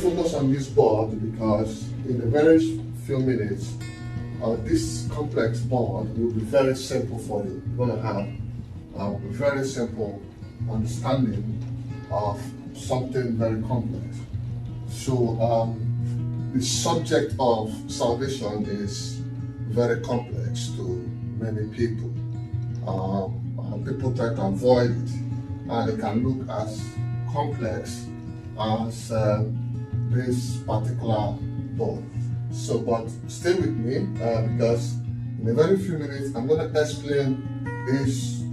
focus on this board because in a very few minutes, this complex board will be very simple for you. You're going to have a very simple understanding of something very complex. So the subject of salvation is very complex to many people. People try to avoid it, and it can look as complex as this particular board. So, but stay with me because in a very few minutes I'm going to explain this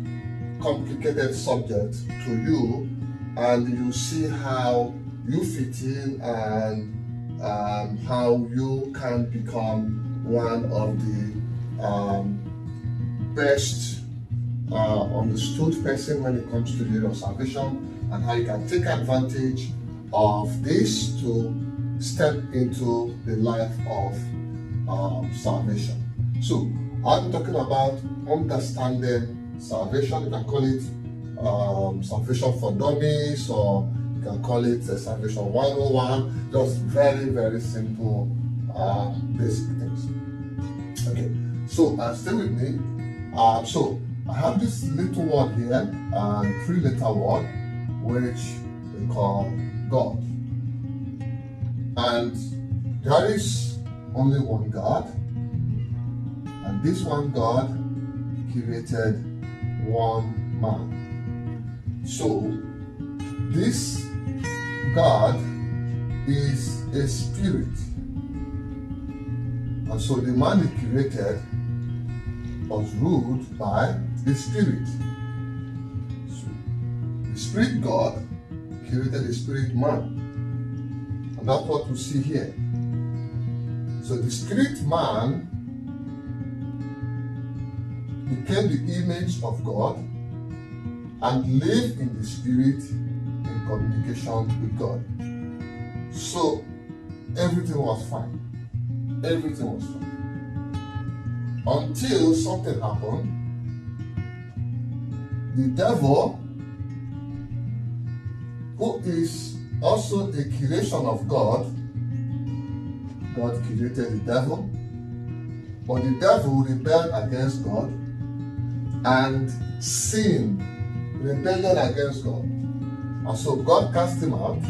complicated subject to you, and you see how you fit in and how you can become one of the best understood person when it comes to the area of salvation, and how you can take advantage of this to step into the life of salvation. So I'm talking about understanding salvation. You can call it salvation for dummies, or you can call it salvation 101. Just very, very simple basic things. Okay, so stay with me. So I have this little word here, three-letter word, which we call God. And there is only one God, and this one God created one man. So this God is a spirit, and so the man he created was ruled by the spirit. So the spirit God created the spirit man. And that's what we see here. So the spirit man became the image of God and lived in the spirit in communication with God. So everything was fine. Everything was fine. Until something happened. The devil, who is also a creation of God. God created the devil, but the devil rebelled against God and sinned, rebellion against God. And so God cast him out,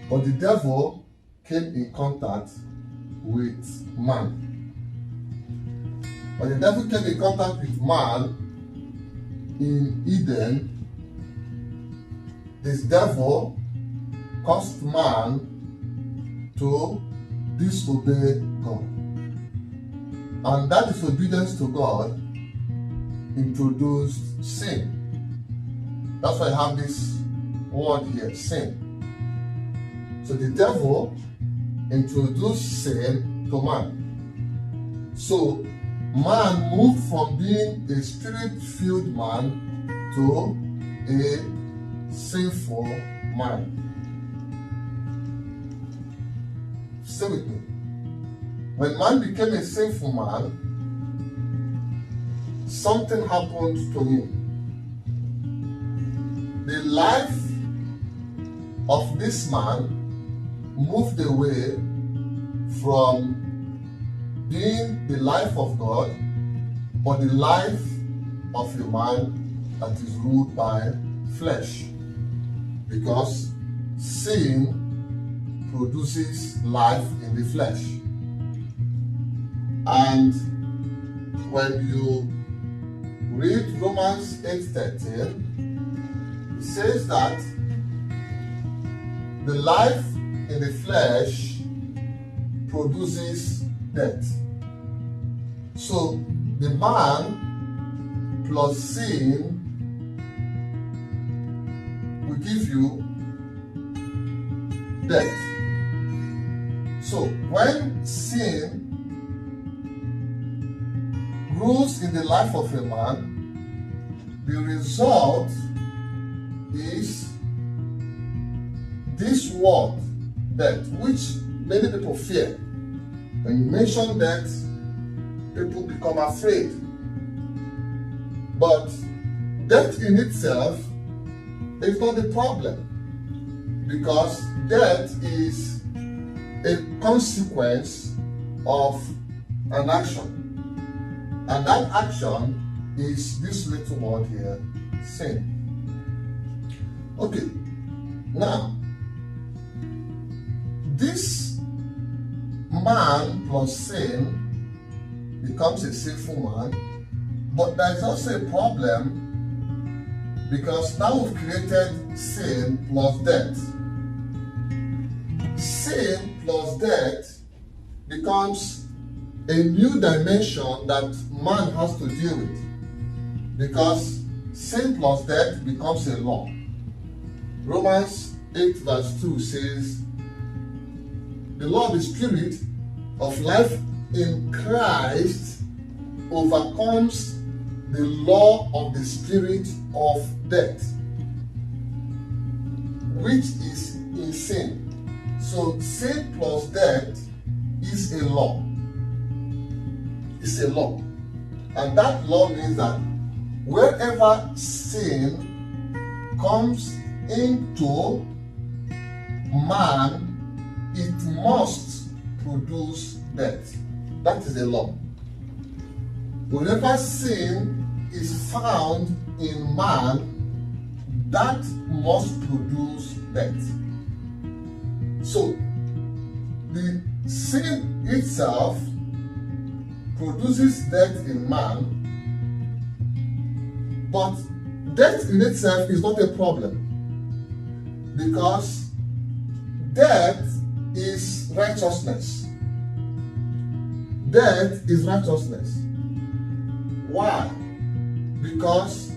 but the devil came in contact with man. When the devil came in contact with man in Eden, this devil caused man to disobey God. And that disobedience to God introduced sin. That's why I have this word here, sin. So the devil introduced sin to man. So man moved from being a spirit-filled man to a sinful man. Stay with me. When man became a sinful man, something happened to him. The life of this man moved away from being the life of God, but the life of a man that is ruled by flesh. Because sin produces life in the flesh. And when you read Romans 8:13, it says that the life in the flesh produces death. So the man plus sin will give you death. So when sin rules in the life of a man, the result is this word, death, which many people fear. When you mention death, people become afraid. But death in itself is not the problem, because death is a consequence of an action. And that action is this little word here, sin. Okay, now, this man plus sin becomes a sinful man, but there is also a problem because now we've created sin plus death. Sin plus death becomes a new dimension that man has to deal with, because sin plus death becomes a law. Romans 8 verse 2 says, the law of the Spirit of life in Christ overcomes the law of the spirit of death, which is in sin. So sin plus death is a law. It's a law. And that law means that wherever sin comes into man, it must produce death. That is a law. Whenever sin is found in man, that must produce death. So, the sin itself produces death in man, but death in itself is not a problem, because death is righteousness. Death is righteousness. Why? Because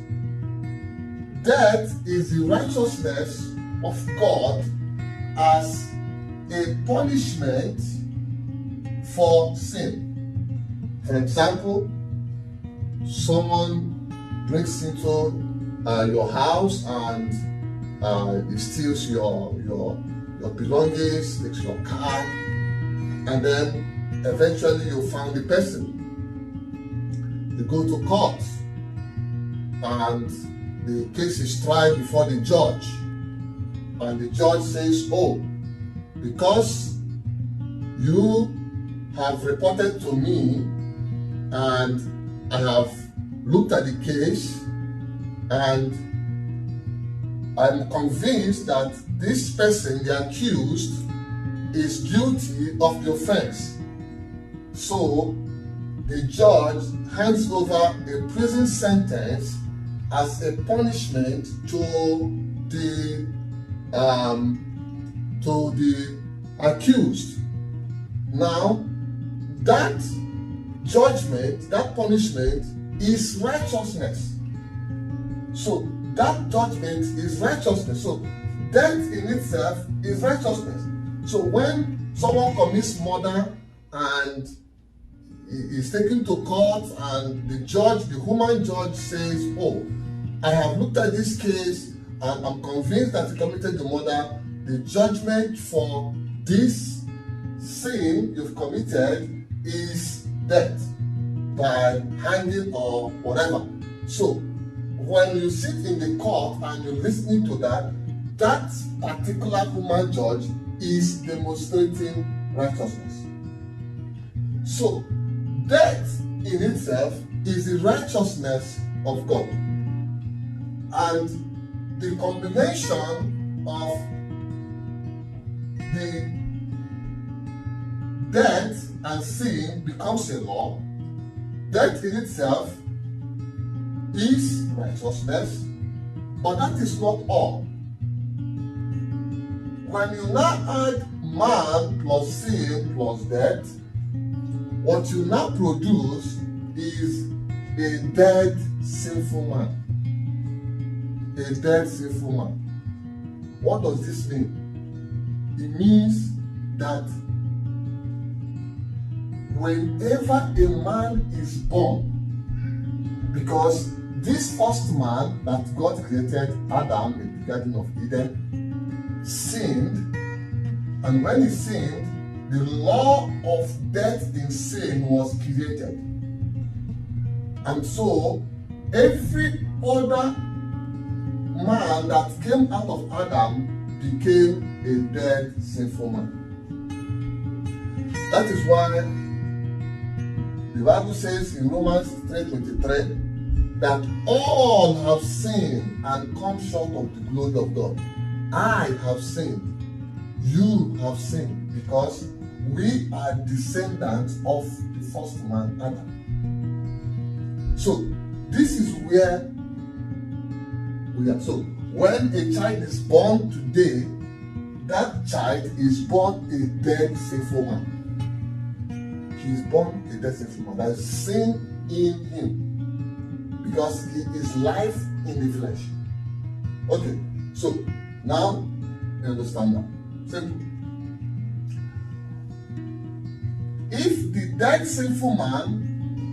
death is the righteousness of God as a punishment for sin. For example, someone breaks into your house and he steals your belongings, takes your car, and then eventually you found the person. You go to court and the case is tried before the judge, and the judge says, oh, because you have reported to me and I have looked at the case and I'm convinced that this person, the accused, is guilty of the offense. So the judge hands over a prison sentence as a punishment to the accused. Now, that judgment, that punishment is righteousness. So that judgment is righteousness. So death in itself is righteousness. So when someone commits murder and is taken to court and the human judge says, oh, I have looked at this case and I'm convinced that he committed the murder, the judgment for this sin you've committed is death by hanging or whatever. So when you sit in the court and you're listening to that particular human judge is demonstrating righteousness. So death in itself is the righteousness of God. And the combination of the death and sin becomes a law. Death in itself is righteousness, but that is not all. When you now add man plus sin plus death, what you now produce is a dead, sinful man. A dead, sinful man. What does this mean? It means that whenever a man is born, because this first man that God created, Adam, in the Garden of Eden, sinned, and when he sinned, the law of death in sin was created. And so, every other man that came out of Adam became a dead, sinful man. That is why the Bible says in Romans 3:23 that all have sinned and come short of the glory of God. I have sinned. You have sinned, because we are descendants of the first man, Adam. So this is where we are. So when a child is born today, that child is born a dead, sinful man. He is born a dead, sinful man. There is sin in him, because he is life in the flesh. Okay, so now you understand that. Simple. If the dead, sinful man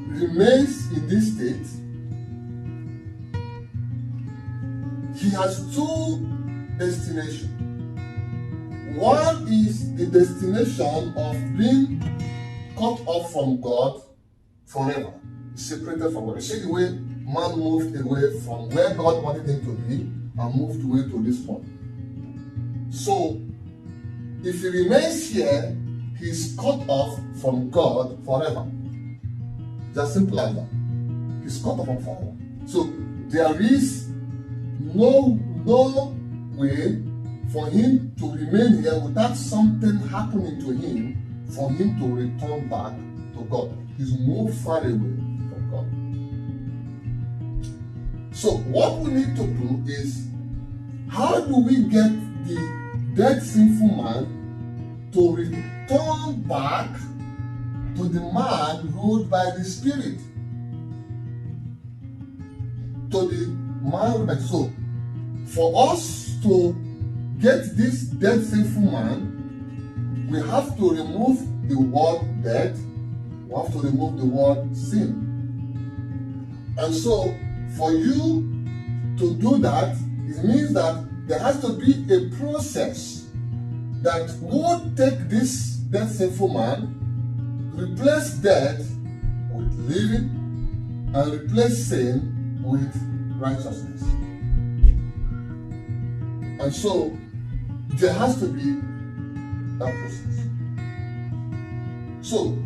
remains in this state, he has two destinations. One is the destination of being cut off from God forever, separated from God. You see the way man moved away from where God wanted him to be and moved away to this point. So, if he remains here, he's cut off from God forever. Just simple as that. He's cut off from forever. So, there is no way for him to remain here without something happening to him for him to return back to God. He's moved far away from God. So what we need to do is, how do we get the dead, sinful man to return back to the man ruled by the Spirit? To the man ruled by the Soul. For us to get this dead, sinful man, we have to remove the word dead. We have to remove the word sin. And so, for you to do that, it means that there has to be a process that would take this dead, sinful man, replace death with living, and replace sin with righteousness. And so, there has to be that process. So,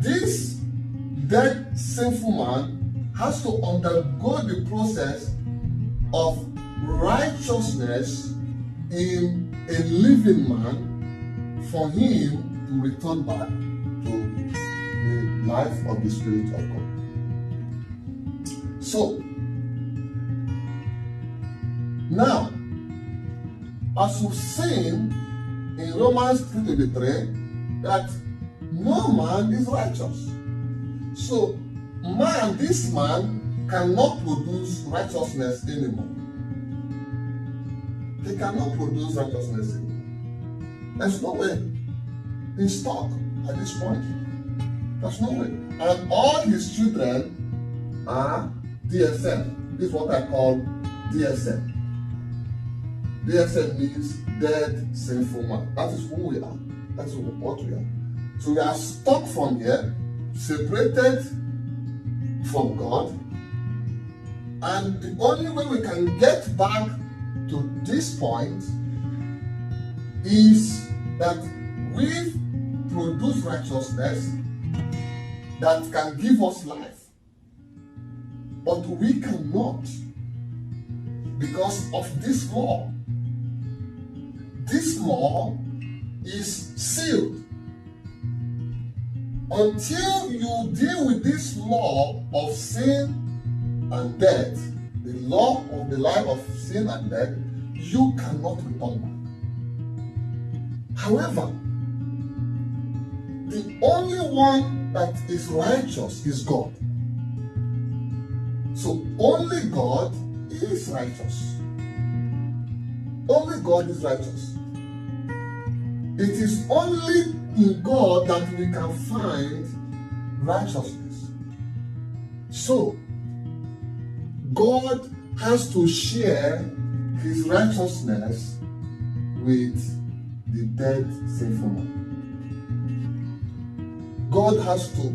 this dead, sinful man has to undergo the process of righteousness in a living man for him to return back to the life of the Spirit of God. So, now, as we've seen in Romans 3:23, that no man is righteous. So, this man cannot produce righteousness anymore. He cannot produce righteousness anymore. There's no way. He's stuck at this point. There's no way. And all his children are DSM. This is what I call DSM. DSM means dead, sinful man. That is who we are. That is what we are. So we are stuck from here, separated from God. And the only way we can get back to this point is that we produce righteousness that can give us life. But we cannot, because of this law. This law is sealed. Until you deal with this law of sin and death, the law of the life of sin and death, you cannot return back. However, the only one that is righteous is God. So only God is righteous. Only God is righteous. It is only in God that we can find righteousness. So, God has to share his righteousness with the dead, sinful man. God has to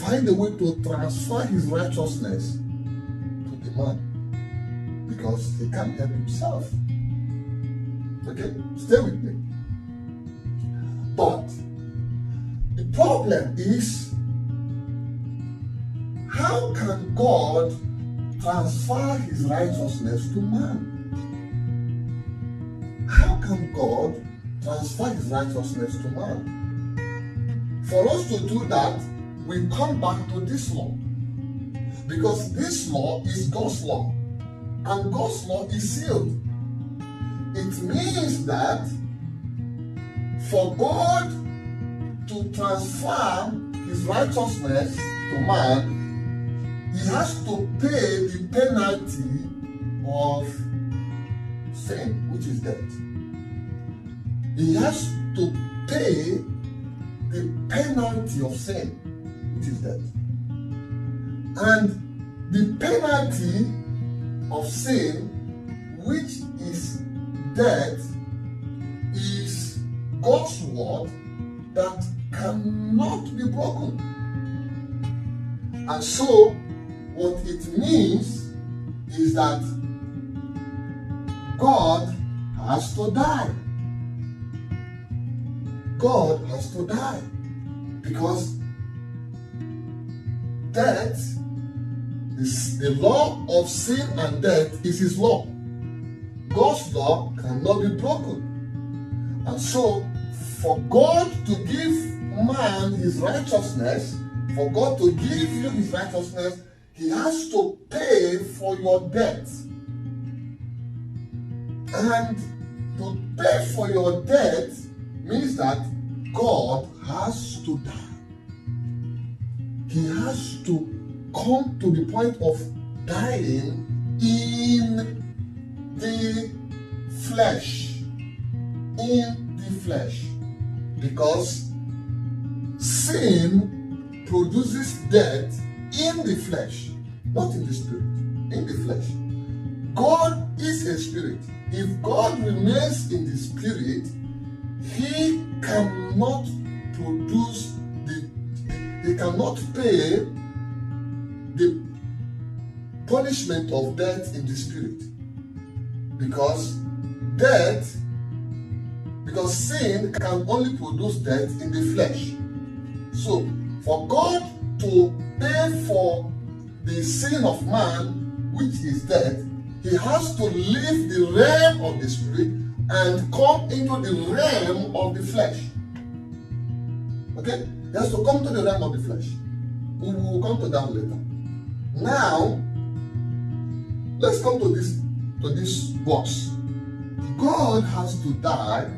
find a way to transfer his righteousness to the man, because he can't help himself. Okay, stay with me. But the problem is, how can God transfer his righteousness to man? How can God transfer his righteousness to man? For us to do that, we come back to this law. Because this law is God's law. And God's law is sealed. It means that for God to transfer his righteousness to man, he has to pay the penalty of sin, which is death. He has to pay the penalty of sin, which is death. And the penalty of sin, which is death, is God's word that cannot be broken. And so, what it means is that God has to die. God has to die. Because death, the law of sin and death is his law. God's law cannot be broken. And so, for God to give man his righteousness, for God to give you his righteousness, he has to pay for your debt. And to pay for your debt means that God has to die. He has to come to the point of dying in the flesh. In the flesh. Because sin produces death in the flesh, not in the spirit, in the flesh. God is a spirit. If God remains in the spirit, he cannot produce he cannot pay the punishment of death in the spirit. Because sin can only produce death in the flesh. So, for God to pay for the sin of man, which is death, he has to leave the realm of the spirit and come into the realm of the flesh. Okay? He has to come to the realm of the flesh. We will come to that later. Now, let's come to this box. God has to die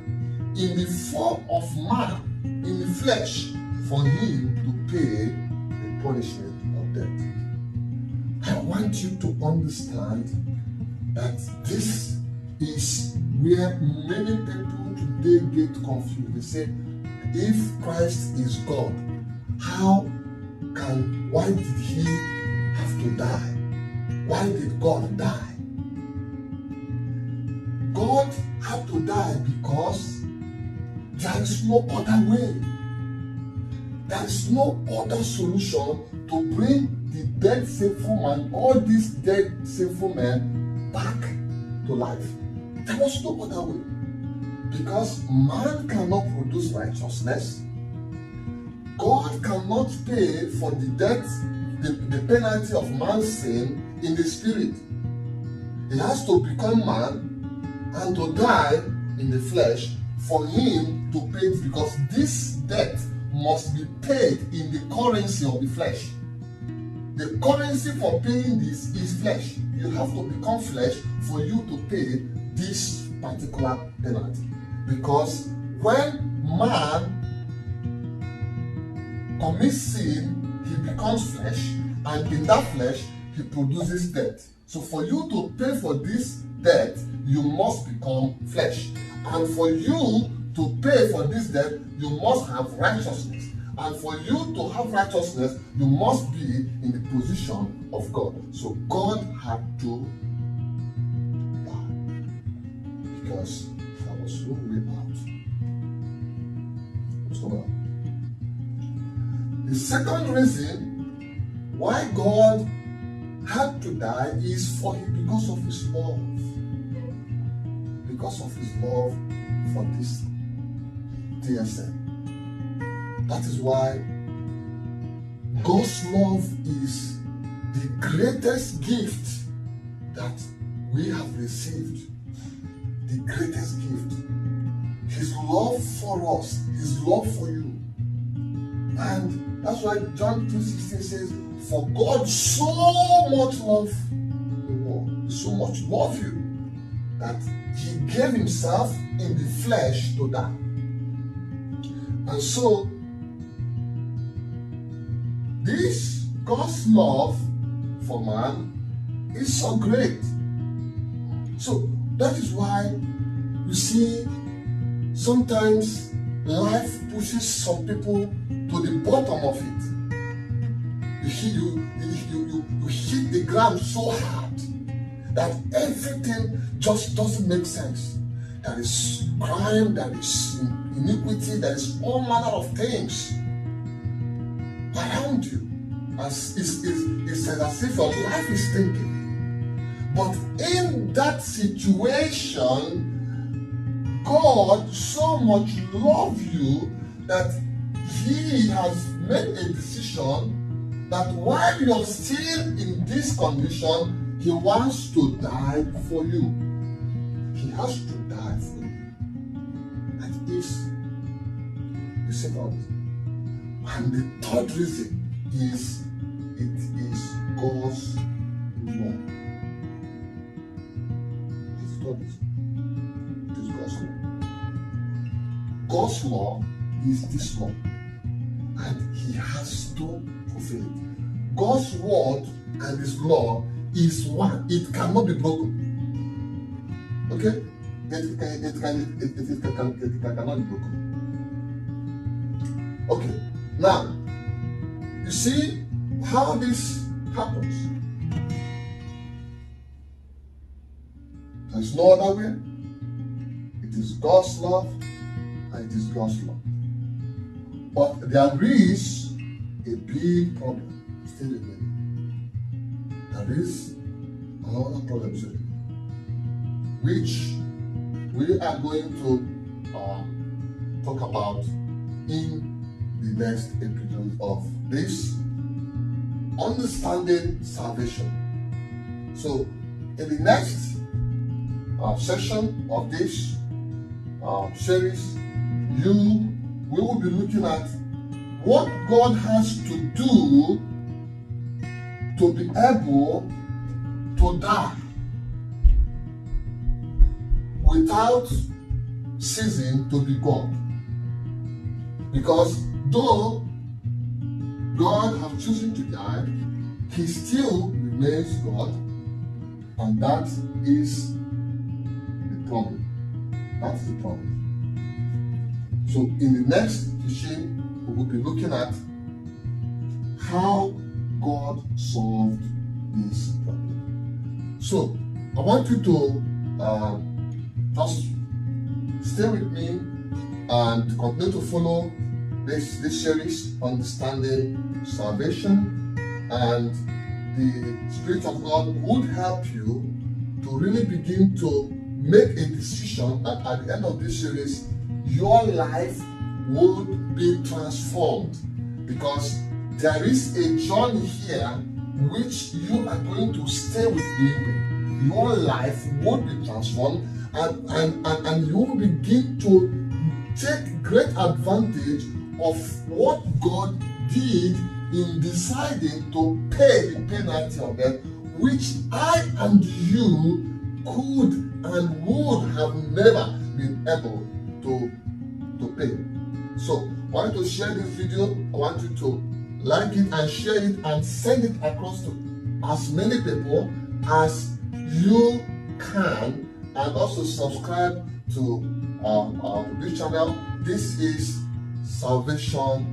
in the form of man, in the flesh, for him to pay the punishment of death. I want you to understand that this is where many people today get confused. They say, if Christ is God, why did he have to die? Why did God die? God had to die because there is no other way. There is no other solution to bring the dead sinful man, all these dead sinful men, back to life. There was no other way. Because man cannot produce righteousness. God cannot pay for the death, the penalty of man's sin in the spirit. He has to become man and to die in the flesh for him to pay, because this debt must be paid in the currency of the flesh. The currency for paying this is flesh. You have to become flesh for you to pay this particular penalty. Because when man commits sin, he becomes flesh, and in that flesh, he produces death. So for you to pay for this debt, you must become flesh. And for you to pay for this debt, you must have righteousness. And for you to have righteousness, you must be in the position of God. So God had to die, because there was no way out. The second reason why God had to die is because of his love. Because of his love for this TSM. That is why God's love is the greatest gift that we have received. The greatest gift. His love for us, His love for you. And that's why John 2:16 says, for God so much loved the world, so much loved you, that He gave Himself in the flesh to die. And so, this God's love for man is so great. So, that is why you see, sometimes life pushes some people to the bottom of it. You hit the ground so hard that everything just doesn't make sense. There is crime, there is iniquity, there is all manner of things around you. It's as if your life is thinking. But in that situation, God so much loves you that He has made a decision that while you're still in this condition, He wants to die for you. He has to die for you. That is the second. And the third reason is it is God's law. It's the third reason. It is God's law. God's law is this law, and He has to fulfill it. God's word and His law is one. It cannot be broken. Okay? It cannot be broken. Okay. Now, you see how this happens. There is no other way. It is God's love and it is God's law. But there is a big problem still remaining. There is another problem still remaining, which we are going to talk about in the next episode of this understanding salvation. So in the next session of this series, we will be looking at what God has to do to be able to die without ceasing to be God. Because though God has chosen to die, He still remains God, and that is the problem. That's the problem. So in the next teaching, we will be looking at how God solved this problem. So I want you to just stay with me and continue to follow this series, Understanding Salvation, and the Spirit of God would help you to really begin to make a decision that at the end of this series, your life would be transformed, because there is a journey here which you are going to stay with me with. Your life would be transformed, and you will begin to take great advantage of what God did in deciding to pay the penalty of death, which I and you could and would have never been able to pay. So I want you to share this video. I want you to like it and share it and send it across to as many people as you can, and also subscribe to this channel. This is Salvation,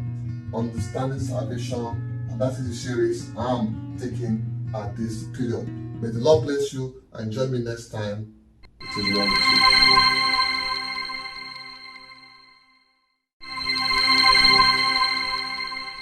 Understanding Salvation, and that is the series I'm taking at this period. May the Lord bless you, and join me next time. It is well with you.